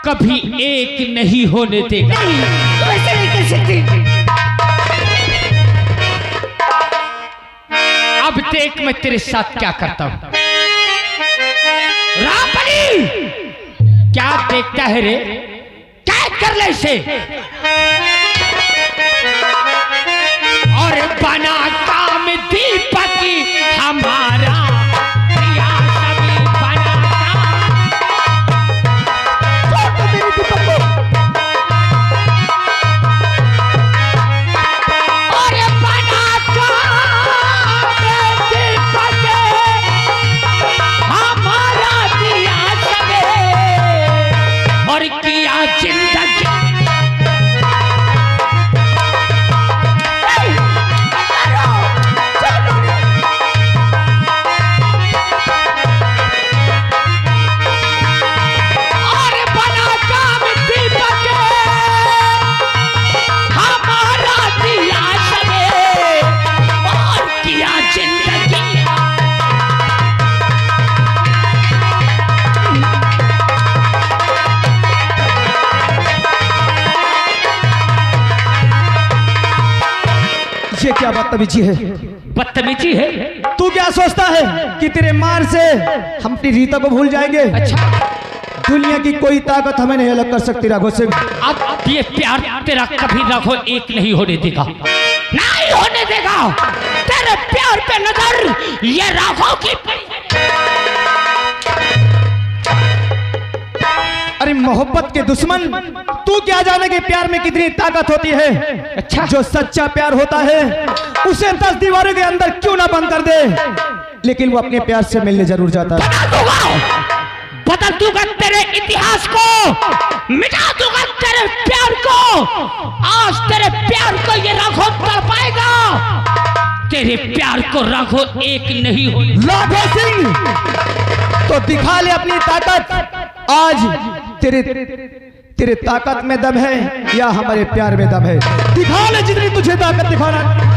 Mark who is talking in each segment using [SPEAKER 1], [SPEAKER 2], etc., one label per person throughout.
[SPEAKER 1] कभी एक नहीं होने देगा।
[SPEAKER 2] वैसे नहीं कर सकती।
[SPEAKER 1] अब देख मैं तेरे साथ क्या करता हूं। रामबली क्या देखता है रे, क्या कर ले इसे। और बना काम दीपक हमारा प्रिया सभी बना और बना काम दीपक हमारा प्रिया सभी और किया जिंदगी।
[SPEAKER 3] ये क्या बदतमीजी है?
[SPEAKER 1] बदतमीजी है?
[SPEAKER 3] तू क्या सोचता है कि तेरे मार से हम अपनी रीता को भूल जाएंगे?
[SPEAKER 1] अच्छा,
[SPEAKER 3] दुनिया की कोई ताकत हमें नहीं अलग कर सकती राघव सिंह।
[SPEAKER 1] अब ये प्यार तेरा कभी राघव एक नहीं होने देगा, नहीं होने देगा। तेरे प्यार पे नजर ये राघव की पड़ी है।
[SPEAKER 3] अरे मोहब्बत के दुश्मन, तू क्या जाने कि प्यार में कितनी ताकत होती है।
[SPEAKER 1] अच्छा,
[SPEAKER 3] जो सच्चा प्यार होता है उसे 10 दीवारों के अंदर क्यों ना बंद कर दे, लेकिन वो अपने प्यार से मिलने जरूर जाता है।
[SPEAKER 1] बदल दूंगा तेरे इतिहास को, मिटा दूंगा तेरे प्यार को। आज तेरे प्यार को ये राघव तड़पाएगा। तेरे प्यार को राघव एक नहीं होने।
[SPEAKER 3] राघव सिंह तो दिखा ले अपनी ताकत। आज तेरे ताकत में दम है या हमारे प्यार में दम है? दिखा ले जितनी तुझे ताकत दिखाना।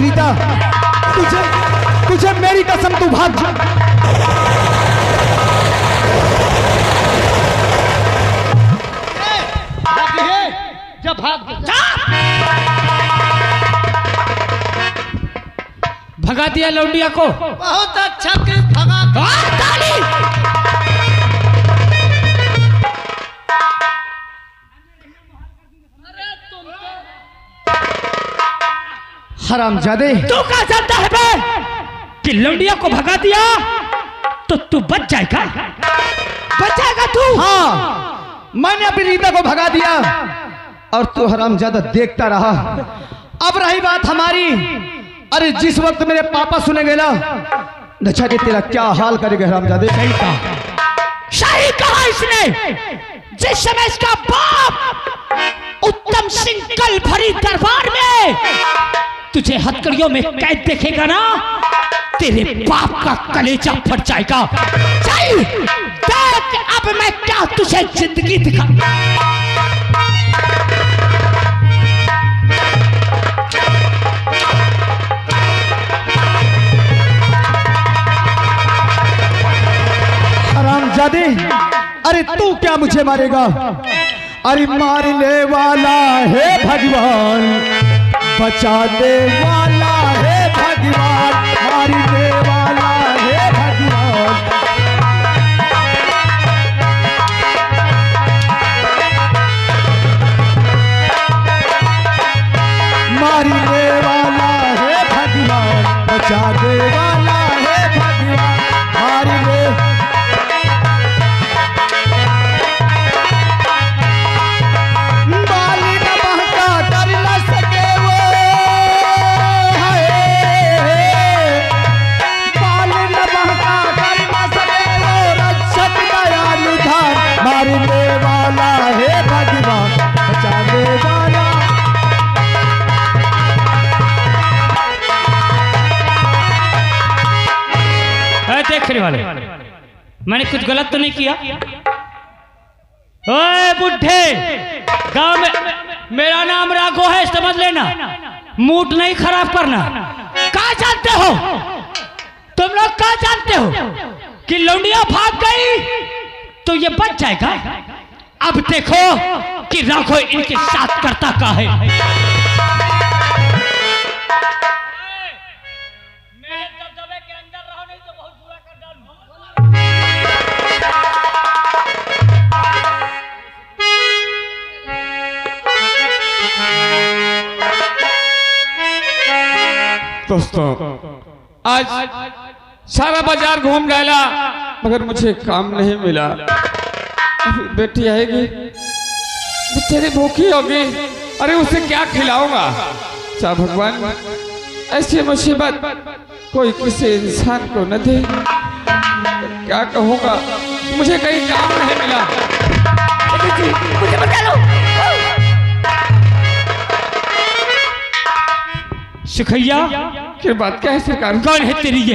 [SPEAKER 3] रीता, तुझे तुझे मेरी कसम, तू भाग जा।
[SPEAKER 1] जब भाग जा। भगा दिया लौंडिया को।
[SPEAKER 2] बहुत अच्छा कृत भगा।
[SPEAKER 1] ताली।
[SPEAKER 3] हरामजादे,
[SPEAKER 1] तू क्या जानता है बे कि लौंडिया को भगा दिया तो तू बच जाएगा? बच जाएगा तू?
[SPEAKER 3] हाँ, मैंने अपनी रीता को भगा दिया और तू हरामजादा देखता रहा। अब रही बात हमारी, अरे जिस वक्त मेरे पापा सुनेंगे ना, न जाने तेरा क्या हाल करेंगे हरामजादे।
[SPEAKER 1] सही कहा, सही कहा इसने। जिस समय इसका बाप उत्तम सिंह कल भरी दरबार में तुझे हथकड़ियों में कैद देखेगा ना, तेरे बाप का कलेजा फट जाएगा। चल देख अब मैं क्या तुझे जिंदगी दिखा।
[SPEAKER 3] हरामजादे, अरे तू क्या मुझे मारेगा? अरे मारने वाला है भगवान, बचाने वाला है भगवान, मारने वाला है भगवान। मारने वाला है भगवान, बचाने वाला है भगवान, मारने। मारने वाला है भगवान, बचाने वाला।
[SPEAKER 1] देखने वाले, मैंने कुछ गलत तो नहीं किया? ओए बुढ़े, गांव में मेरा नाम राघव है, समझ लेना। मूड नहीं खराब करना। क्या जानते हो तुम लोग? क्या जानते हो कि लौंडिया भाग गई तो ये बच जाएगा? अब देखो कि राघव इनके साथ करता क्या है।
[SPEAKER 4] दोस्तों, आज सारा बाजार घूम डाला मगर मुझे काम नहीं मिला। अभी बेटी आएगी, बेचारी भूखी होगी, अरे उसे क्या खिलाऊंगा? चाहे भगवान ऐसी मुसीबत कोई किसी इंसान को न दे। क्या कहूँगा, मुझे कहीं काम नहीं मिला।
[SPEAKER 2] मुझे बता लो।
[SPEAKER 1] सुखैया,
[SPEAKER 4] क्या बात क्या है सरकार?
[SPEAKER 1] कौन है तेरी ये?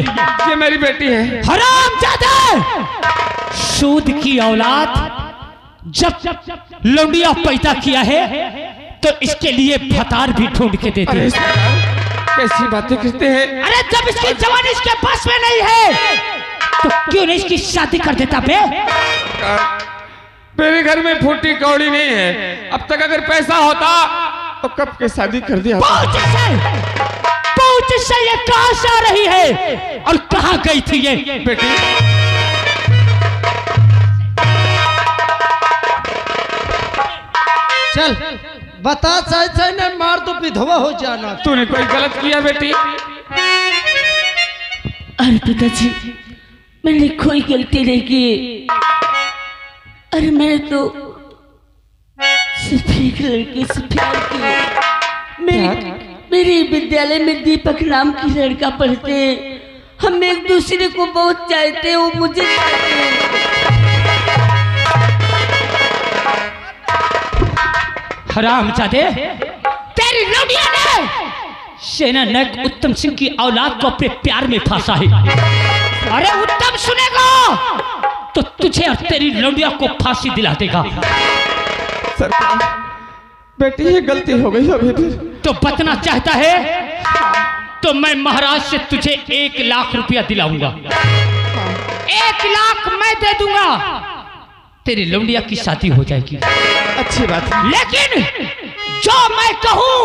[SPEAKER 4] ये मेरी बेटी है।
[SPEAKER 1] हरामजादा, सूद की औलाद। जब लौंडिया पैदा किया है तो इसके लिए भतार भी ढूंढ के देते हैं।
[SPEAKER 4] कैसी बातें करते हैं?
[SPEAKER 1] अरे जब इसकी जवानी इसके पास में नहीं है तो क्यों नहीं इसकी शादी कर देता बे?
[SPEAKER 4] मेरे घर में फूटी कौड़ी नहीं है। अब तक अगर पैसा होता तो कब के शादी कर दिया।
[SPEAKER 1] पूछ से ये कहां से आ रही है और कहां गई थी ये
[SPEAKER 4] बेटी?
[SPEAKER 2] चल बता, चाहे न मार तो विधवा हो जाना।
[SPEAKER 4] तूने कोई गलत किया बेटी?
[SPEAKER 5] अरे पिताजी, मैंने कोई गलती नहीं की। अरे मैंने तो सिर्फ एक लड़के से प्यार किया। मेरे विद्यालय में दीपक नाम की लड़का पढ़ते, हम एक दूसरे को बहुत चाहते हैं, वो मुझे चाहते हैं।
[SPEAKER 1] हरामजादे, तेरी लौंडिया ने सेना नायक उत्तम सिंह की औलाद को अपने प्यार में फंसा है। अरे उत्तम सुनेगा तो तुझे और तेरी लौंडिया को फांसी दिला देगा।
[SPEAKER 4] सरकार, बेटी ये गलती हो गई अभी फिर।
[SPEAKER 1] तो बचना चाहता है तो मैं महाराज से तुझे 1 लाख रुपया दिलाऊंगा। 1 लाख मैं दे दूंगा, तेरी लौंडिया की शादी हो जाएगी।
[SPEAKER 3] अच्छी बात है।
[SPEAKER 1] लेकिन जो मैं कहूं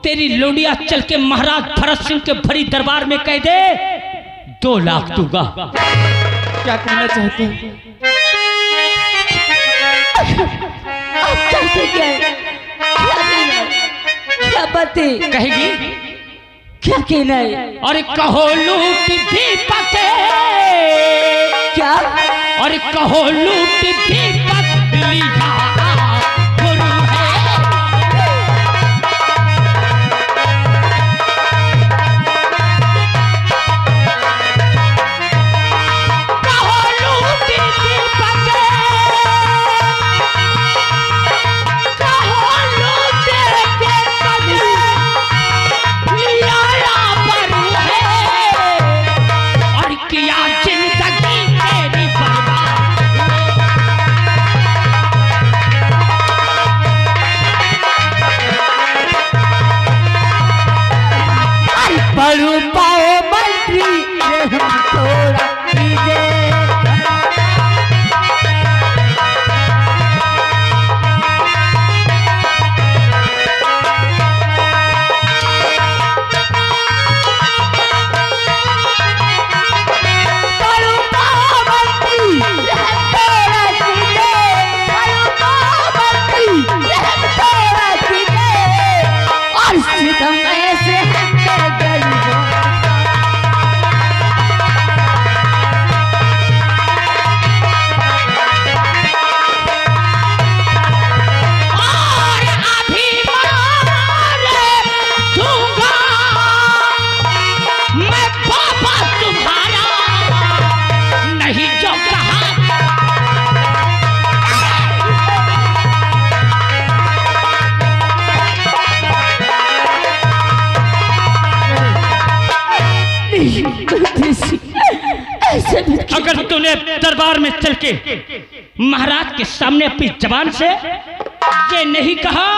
[SPEAKER 1] तेरी लौंडिया चल के महाराज भरत सिंह के भरी दरबार में कह दे 2 लाख दूंगा।
[SPEAKER 4] क्या कहना चाहते हैं?
[SPEAKER 5] आप चाहते क्या है? क्या बातें
[SPEAKER 1] कहेगी?
[SPEAKER 5] क्या कहना है?
[SPEAKER 1] और कहो लूट दीपक,
[SPEAKER 5] क्या?
[SPEAKER 1] और कहो लूट दीपक लिया गुरु है। कहो लूट दीपक, कहो लूट दीपक लिया गुरु है। और किया जिंदगी तेरी बर्बाद।
[SPEAKER 5] पढ़ू पाओ मंत्री रहम थोड़ा कीजिए। पढ़ू पाओ मंत्री रहम थोड़ा कीजिए। पढ़ू पाओ मंत्री रहम थोड़ा कीजिए। और सितम ऐसे हटकर गरीबों
[SPEAKER 1] और अभी मार दूंगा मैं बाबा तुम्हारा, नहीं जो कहा।
[SPEAKER 5] ऐसे
[SPEAKER 1] अगर तूने दरबार में चल के महाराज के सामने अपनी जबान से ये नहीं कहा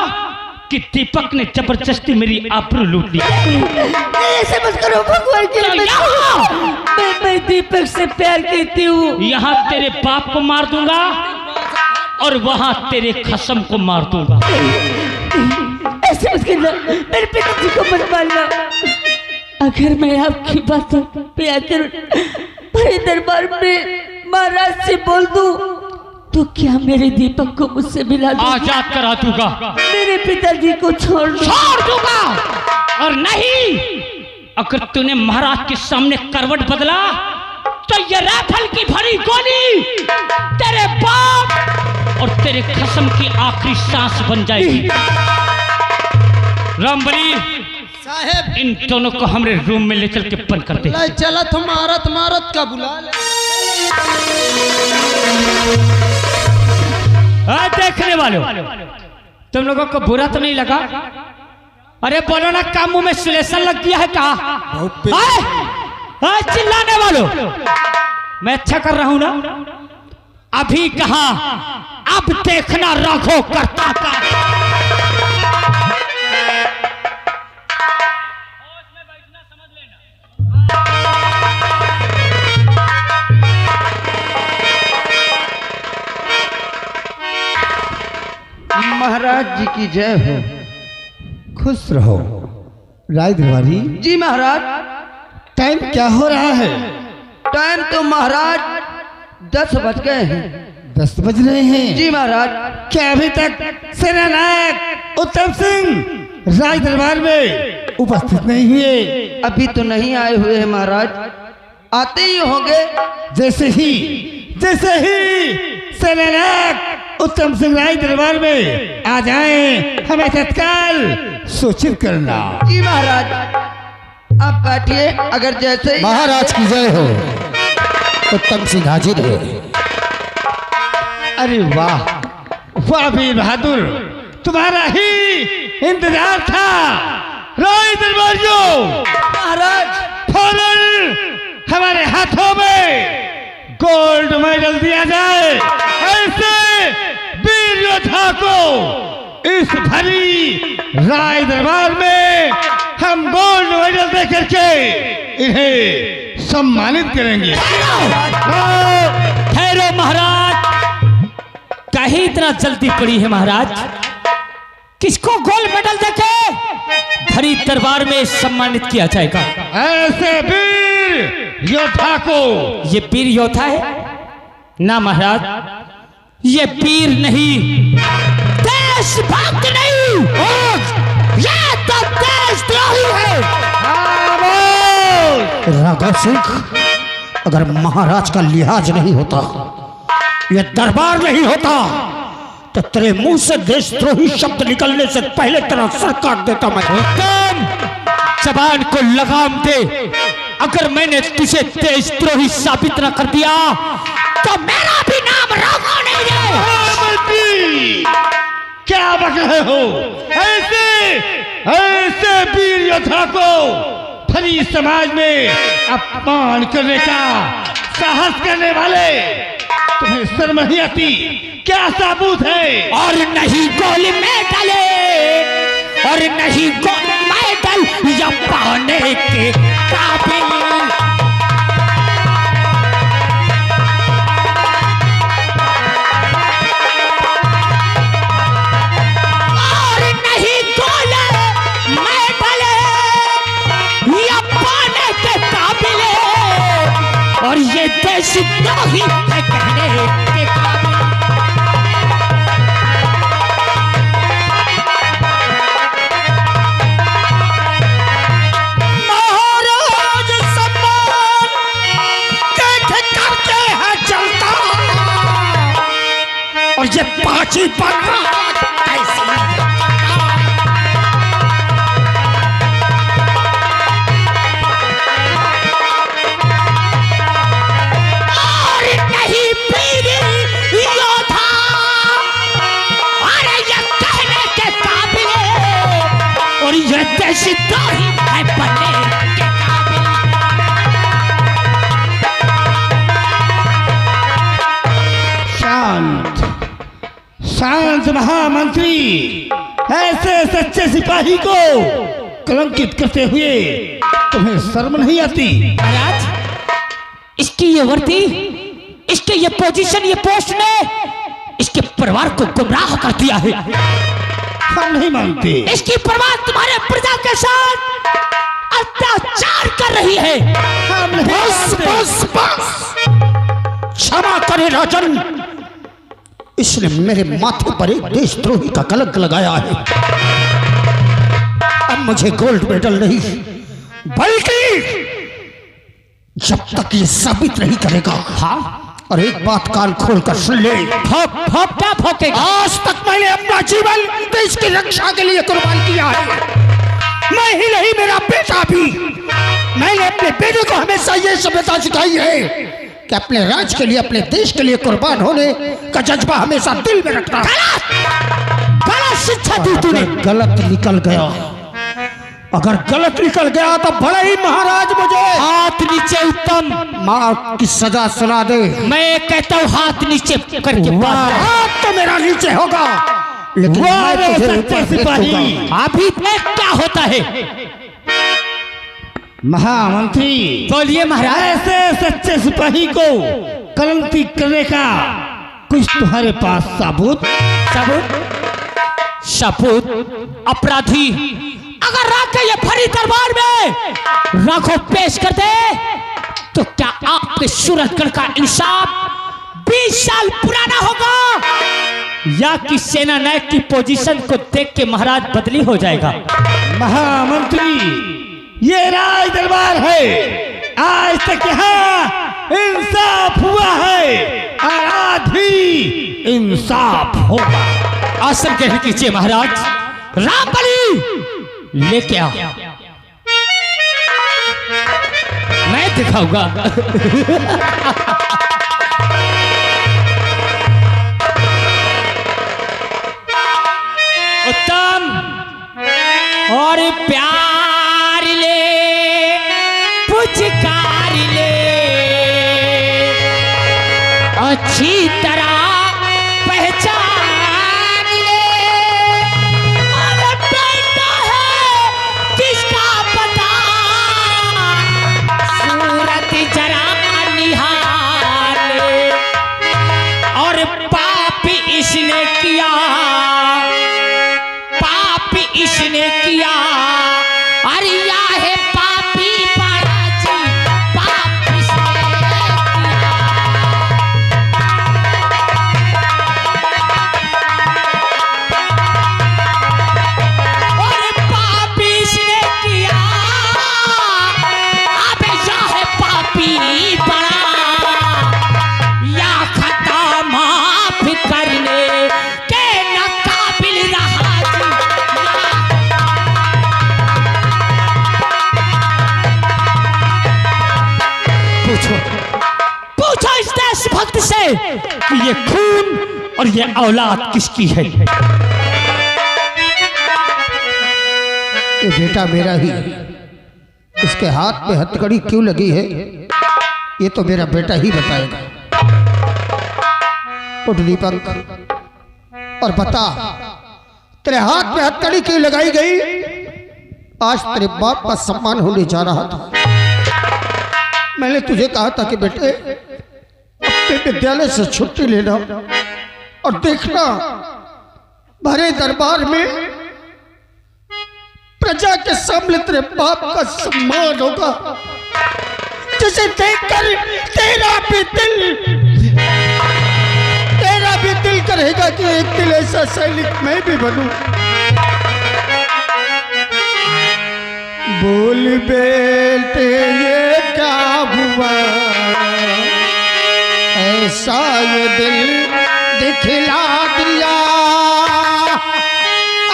[SPEAKER 1] कि दीपक ने जबरदस्ती मेरी आबरू लूट ली,
[SPEAKER 5] ऐसे मत करो भगवान के
[SPEAKER 1] तो
[SPEAKER 5] लिए। मैं दीपक से प्यार करती हूँ।
[SPEAKER 1] यहाँ तेरे बाप को मार दूंगा और वहां तेरे खसम को मार दूंगा।
[SPEAKER 5] ऐसे मत करना, मेरे पिताजी को मत मारना। अगर मैं आपकी बातों पे आकर बड़े दरबार में महाराज से बोल दूं तो क्या मेरे दीपक को मुझसे मिला दूं?
[SPEAKER 1] आजाद करा दूंगा,
[SPEAKER 5] मेरे पिताजी को छोड़
[SPEAKER 1] दूंगा। और नहीं, अगर तूने महाराज के सामने करवट बदला तो ये राइफल की भरी गोली तेरे बाप और तेरे खसम की आखिरी सांस बन जाएगी। रामबली,
[SPEAKER 2] साहेब
[SPEAKER 1] इन दोनों को हमारे रूम में ले चल के बंद कर दे।
[SPEAKER 2] ले चला तुम मारत मारत का बुला ले।
[SPEAKER 1] देखने वालों, तुम लोगों को बुरा तो नहीं लगा? अरे बोलो ना, काम मुंह में सुलेशन लग गया है कहा? चिल्लाने वालों, मैं अच्छा कर रहा हूं ना? अभी कहा, अब देखना राघो करता का।
[SPEAKER 2] महाराज जी की जय हो।
[SPEAKER 3] खुश रहो। राय दरबारी
[SPEAKER 2] जी महाराज।
[SPEAKER 3] टाइम क्या हो रहा है?
[SPEAKER 2] टाइम तो महाराज 10 बज गए हैं।
[SPEAKER 3] 10 बज रहे हैं।
[SPEAKER 2] जी महाराज।
[SPEAKER 3] क्या अभी तक सेनानायक उत्तम सिंह राज दरबार में उपस्थित नहीं हुए?
[SPEAKER 2] अभी तो नहीं आए हुए हैं महाराज, आते ही होंगे।
[SPEAKER 3] जैसे ही सेनानायक उत्तम सिंह राज दरबार में आ जाएं, हमें तत्काल सूचित करना।
[SPEAKER 2] जी महाराज, आप बैठिए। अगर जैसे ही
[SPEAKER 3] महाराज की जय हो। उत्तम सिंह हाजिर है। अरे वाह वाह वीर बहादुर, तुम्हारा ही इंतजार था। राय दरबारियों,
[SPEAKER 2] महाराज
[SPEAKER 3] फौरन हमारे हाथों में गोल्ड मेडल दिया जाए। ऐसे वीर योद्धा को इस भरी राय दरबार में
[SPEAKER 6] हम गोल्ड मेडल दे करके इन्हें सम्मानित करेंगे।
[SPEAKER 1] ठहरो महाराज, कहीं इतना जल्दी पड़ी है महाराज? किसको गोल्ड मेडल देके भरी दरबार में सम्मानित किया जाएगा?
[SPEAKER 6] ऐसे वीर योद्धा को।
[SPEAKER 1] ये वीर योद्धा है ना महाराज, ये वीर नहीं, देशभक्त नहीं, ये तो देशद्रोही है।
[SPEAKER 3] राघव सिंह, अगर महाराज का लिहाज नहीं होता, ये दरबार नहीं होता, तो तेरे मुंह से देशद्रोही शब्द निकलने से पहले तेरा सर काट देता मैं।
[SPEAKER 1] हुक्म, जबान को लगाम दे। अगर मैंने तुझे देशद्रोही साबित न कर दिया तो मेरा भी नाम राघव नहीं है।
[SPEAKER 6] क्या बक रहे हो? ऐसे वीर योद्धा को फरी समाज में अपमान करने का साहस करने वाले तुम्हें शर्म नहीं आती? क्या सबूत है?
[SPEAKER 1] और नहीं गोली में डाले, और नहीं गोली में डाल या पाने के काबिल। और नहीं गोली में डाले या पाने के काबिल, और ये देशद्रोही है कहने के काबिल।
[SPEAKER 3] और ये पांची पर कैसी
[SPEAKER 1] और नहीं वीर योद्धा, अरे ये कहने के काबिल, और ये देशद्रोही है बनने के काबिल।
[SPEAKER 6] शांत शांत महामंत्री, ऐसे सच्चे सिपाही को कलंकित करते हुए तुम्हें शर्म नहीं आती?
[SPEAKER 1] महाराज, इसकी ये वर्दी, इसके ये पोजीशन, ये पोस्ट ने इसके परिवार को गुमराह कर दिया है।
[SPEAKER 6] हम नहीं मानते।
[SPEAKER 1] इसकी परिवार तुम्हारे प्रजा के साथ अत्याचार कर रही है।
[SPEAKER 6] हम नहीं मानते।
[SPEAKER 3] बस बस, क्षमा करे राजन, इसने मेरे माथे पर एक देशद्रोही का कलंक लगाया है। अब मुझे गोल्ड मेडल नहीं, बल्कि जब तक ये साबित नहीं करेगा। हाँ, और एक बात कान खोलकर सुन ले,
[SPEAKER 1] क्या भौंकेगा?
[SPEAKER 3] आज तक मैंने अपना जीवन देश की रक्षा के लिए कुर्बान किया है। मैं ही नहीं, मेरा बेटा भी। मैंने अपने बेटे को हमेशा ये सभ्यता सिखाई है कि अपने राज्य के लिए, अपने देश के लिए कुर्बान होने का जज्बा हमेशा दिल में रखना।
[SPEAKER 1] गलत शिक्षा दी तूने।
[SPEAKER 3] गलत निकल गया, अगर गलत निकल गया तो बड़े ही महाराज मुझे
[SPEAKER 1] हाथ नीचे उत्तम,
[SPEAKER 3] माँ की सजा सुना दे।
[SPEAKER 1] मैं कहता हूँ हाथ नीचे करके बात।
[SPEAKER 3] हाथ तो मेरा नीचे होगा, लेकिन मैं तुझे ऊपर फेंकूंगा।
[SPEAKER 1] अभी में क्या होता है?
[SPEAKER 6] महामंत्री,
[SPEAKER 1] बोलिए महाराज।
[SPEAKER 6] ऐसे सच्चे सिपाही को कलंकित करने का कुछ तुम्हारे पास सबूत?
[SPEAKER 1] सबूत अपराधी अगर राखे ये फरी दरबार में राखो पेश कर दे तो क्या आपके सूरजगढ़ का इंसाफ 20 साल पुराना होगा, या कि सेना नायक की पोजीशन को देख के महाराज बदली हो जाएगा?
[SPEAKER 6] महामंत्री, ये राज दरबार है, आज तक यहाँ इंसाफ हुआ है और आज भी इंसाफ होगा।
[SPEAKER 1] आसन ग्रहण कीजिए महाराज। रामबली लेके आओ, मैं दिखाऊंगा। उत्तम और प्यार ले, पुचकार ले, अच्छी तरह पहचान ले। अरे बेटा है किसका अरे या है पापी बड़ा जी, पाप किसने किया? और पापी इसने किया, अबे या है पापी बड़ा, या खता माफ करने के न काबिल रहा जी। पूछो इस देशभक्त से कि ये खून और ये औलाद किसकी है?
[SPEAKER 2] ये बेटा मेरा ही है। इसके हाथ में हथकड़ी क्यों लगी है ये तो मेरा बेटा ही बताएगा। उठ दीपक और बता, तेरे हाथ में हथकड़ी क्यों लगाई गई? आज तेरे बाप का सम्मान होने जा रहा था। मैंने तुझे कहा था कि बेटे अपने विद्यालय से छुट्टी लेना और देखना भरे दरबार में प्रजा के सामने तेरे बाप का सम्मान होगा, जिसे देखकर तेरा भी दिल करेगा कि एक दिन ऐसा सैनिक मैं भी बनूं। बोल बेटे ये क्या हुआ, ऐसा ये दिल दिखला दिया,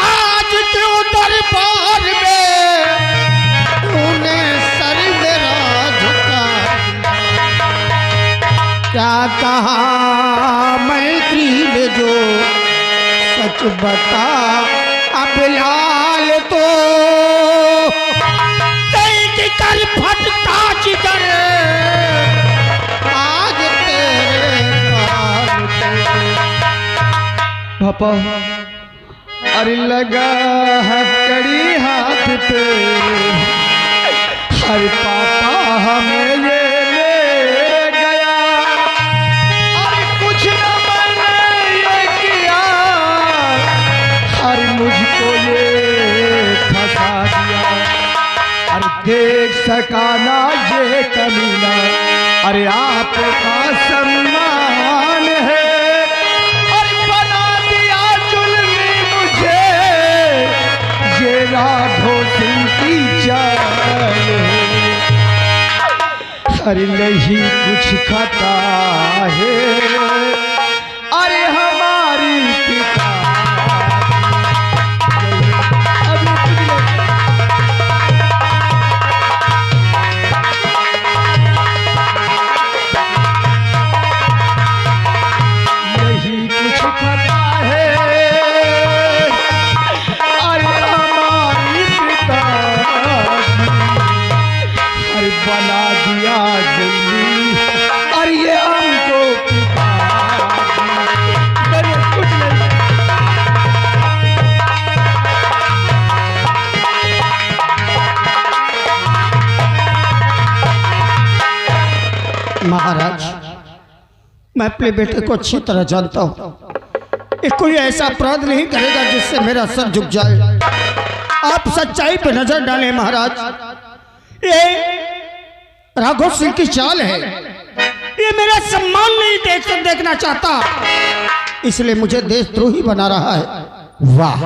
[SPEAKER 2] आज क्यों दरबार में तूने सर मेरा झुका दिया? क्या कहा मैत्री ने जो सच बता, अब लाल तो कर फटता जिगर, आज तेरे कान पे।
[SPEAKER 3] पापा अरे लगा हथकड़ी हाथ पे, अरे पापा हमें ये ले गया, अरे कुछ न मैंने ये किया, अरे मुझको ये फंसा दिया, अरे देख सका ना ये कमीना, अरे आपका सम्मान है, अरे बना दिया जुल्मी मुझे, ये राघो सिंह की चाल है, अरे नहीं कुछ खता है, अरे हमारी पिता बना दिया जल्दी, और ये हमको कुछ नहीं।
[SPEAKER 2] महाराज, मैं अपने बेटे को अच्छी तरह जानता हूँ। ये कोई ऐसा अपराध नहीं करेगा जिससे मेरा सर झुक जाए। आप सच्चाई पर नजर डालें महाराज। ये राघव सिंह की चाल है, ये मेरा सम्मान नहीं देखना चाहता, इसलिए मुझे देशद्रोही बना रहा है।
[SPEAKER 6] वाह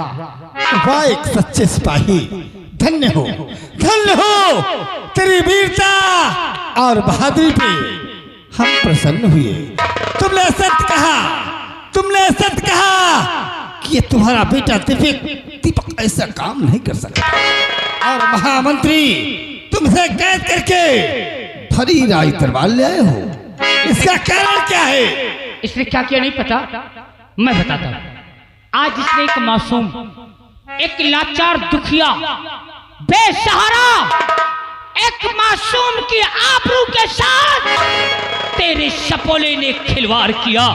[SPEAKER 6] वाह, एक सच्चे सिपाही, धन्य हो तेरी वीरता और बहादुरी पे हम प्रसन्न हुए। तुमने सत्य कहा कि ये तुम्हारा बेटा दीपक ऐसा काम नहीं कर सकता, और महामंत्री तुमसे कैद करके भरी राज दरबार ले आए हो। इसका कारण क्या है?
[SPEAKER 1] इसने क्या किया नहीं पता, मैं बताता हूं। आज इसने एक मासूम, एक लाचार, दुखिया, बेसहारा एक मासूम की आबरू के साथ तेरे सपोले ने खिलवाड़ किया,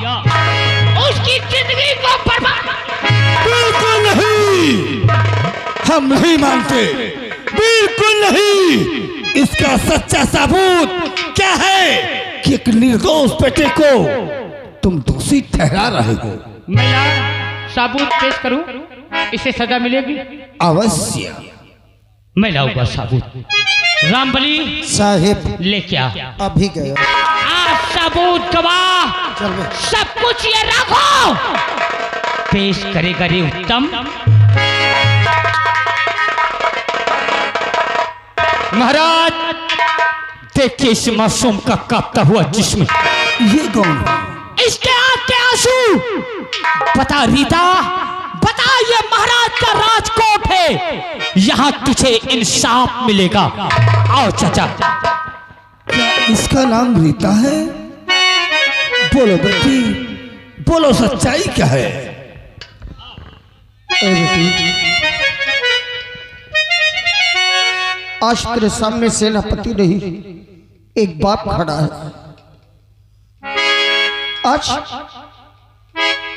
[SPEAKER 1] उसकी जिंदगी को बर्बाद।
[SPEAKER 6] बिल्कुल नहीं, हम नहीं मानते, बिल्कुल नहीं। इसका सच्चा सबूत क्या है कि एक निर्दोष बेटे को तुम दोषी ठहरा रहे हो?
[SPEAKER 1] मैं सबूत पेश करूं, इसे सजा मिलेगी?
[SPEAKER 6] अवश्य।
[SPEAKER 1] मैं लाऊंगा सबूत। रामबली
[SPEAKER 2] साहिब
[SPEAKER 1] लेके आ।
[SPEAKER 2] अभी गए।
[SPEAKER 1] आज सबूत गवाह सब कुछ ये रखो, पेश करेगा रे उत्तम।
[SPEAKER 4] महाराज देखिए इस मासूम का कांपता हुआ जिस्म।
[SPEAKER 2] ये कौन?
[SPEAKER 1] इसके आंख के आंसू। बता रीता, बता, ये महाराज का राजकोट है, यहाँ तुझे इंसाफ मिलेगा। आओ चाचा।
[SPEAKER 2] क्या इसका नाम रीता है? बोलो बेटी, बोलो सच्चाई क्या है? ए बेटी, आज तेरे सामने सेनापति नहीं, एक बाप खड़ा है।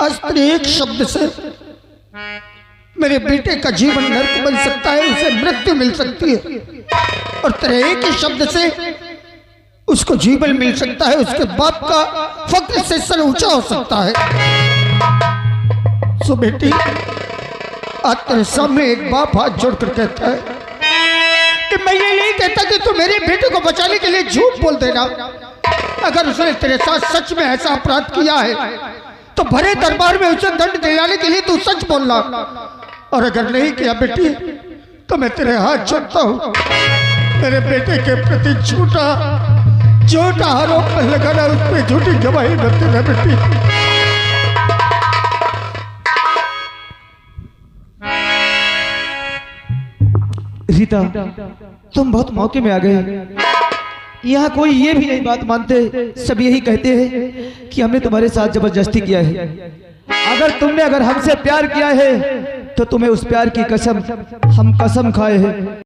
[SPEAKER 2] आज तेरे एक शब्द से मेरे बेटे का जीवन नरक बन सकता है, उसे मृत्यु मिल सकती है। और तेरे एक ही शब्द से उसको जीवन मिल सकता है, उसके बाप का फक्र से सर ऊंचा हो सकता है। सो बेटी, आज तेरे सामने एक बाप हाथ जोड़कर कहता है कि मैं ये नहीं कहता कि तू मेरे बेटे को बचाने के लिए झूठ बोल देना। अगर उसने तेरे साथ सच में ऐसा अपराध किया है तो भरे दरबार में उसे दंड दिलाने के लिए तू सच बोलना, और अगर नहीं किया बेटी तो मैं तेरे हाथ जोड़ता हूँ, मेरे बेटे के प्रति झूठा आरोप लगाना, उस पर झूठी गवाही मत देना बेटी।
[SPEAKER 3] रीता, तुम बहुत मौके में आ गए। यहाँ कोई ये भी नहीं बात मानते, सब यही कहते हैं कि हमने तुम्हारे साथ जबरदस्ती किया है। अगर हमसे प्यार किया है तो तुम्हें उस प्यार की कसम हम कसम खाए हैं।